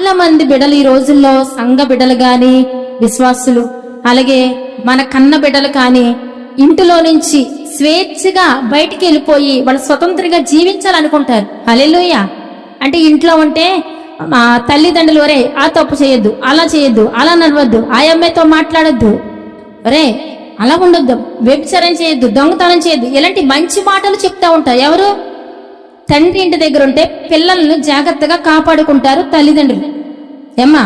చాలా మంది బిడ్డలు ఈ రోజుల్లో సంఘ బిడ్డలు గాని, విశ్వాసులు, అలాగే మన కన్న బిడ్డలు కానీ ఇంటిలో నుంచి స్వేచ్ఛగా బయటికి వెళ్ళిపోయి వాళ్ళు స్వతంత్రంగా జీవించాలనుకుంటారు. హల్లెలూయా. అంటే ఇంట్లో ఉంటే తల్లిదండ్రులు, ఒరే ఆ తప్పు చేయొద్దు, అలా చేయొద్దు, అలా నడవద్దు, ఆ అమ్మాయితో మాట్లాడొద్దు, ఒరే అలా ఉండొద్దు, వ్యభిచారం చేయొద్దు, దొంగతనం చేయొద్దు, ఇలాంటి మంచి మాటలు చెప్తా ఉంటారు. ఎవరు? తండ్రి ఇంటి దగ్గర ఉంటే పిల్లలను జాగ్రత్తగా కాపాడుకుంటారు తల్లిదండ్రులు. ఏమ్మా,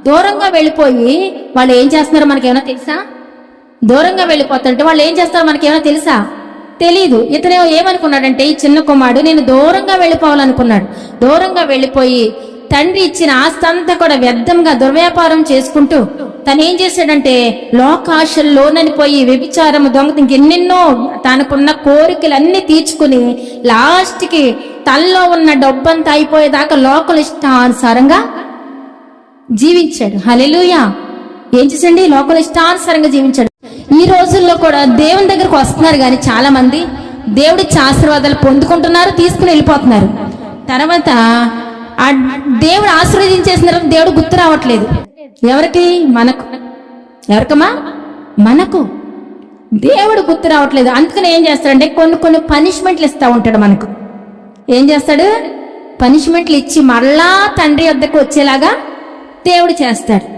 దూరంగా వెళ్ళిపోయి వాళ్ళు ఏం చేస్తున్నారో మనకేమైనా తెలుసా? దూరంగా వెళ్ళిపోతుంటే వాళ్ళు ఏం చేస్తారో మనకేమైనా తెలుసా? తెలీదు. ఇతనే ఏమనుకున్నాడంటే, ఈ చిన్న కుమారుడు నేను దూరంగా వెళ్ళిపోవాలనుకున్నాడు. దూరంగా వెళ్ళిపోయి తండ్రి ఇచ్చిన ఆస్తి అంతా కూడా వ్యర్థంగా దుర్వ్యాపారం చేసుకుంటూ తను ఏం చేశాడంటే లోకాశల్లోనని పోయి వ్యభిచారము, దొంగత, ఇంకెన్నెన్నో తనకున్న కోరికలన్నీ తీర్చుకుని లాస్ట్కి తనలో ఉన్న డబ్బంతా అయిపోయేదాకా లోకల్ ఇష్టానుసారంగా జీవించాడు. హల్లెలూయా. ఏం చేసండి? లోకల్ ఇష్టానుసారంగా జీవించాడు. ఈ రోజుల్లో కూడా దేవుని దగ్గరకు వస్తున్నారు కానీ చాలా మంది దేవుడిచ్చే ఆశీర్వాదాలు పొందుకుంటున్నారు, తీసుకుని వెళ్ళిపోతున్నారు. తర్వాత ఆ దేవుడు ఆశీర్వదించేసిన తర్వాత దేవుడు గుర్తు రావట్లేదు. ఎవరికి? మనకు. ఎవరికమ్మా? మనకు. దేవుడు గుర్తు రావట్లేదు. అందుకని ఏం చేస్తాడంటే కొన్ని పనిష్మెంట్లు ఇస్తూ ఉంటాడు మనకు. ఏం చేస్తాడు? పనిష్మెంట్లు ఇచ్చి మళ్ళా తండ్రి వద్దకు వచ్చేలాగా దేవుడు చేస్తాడు.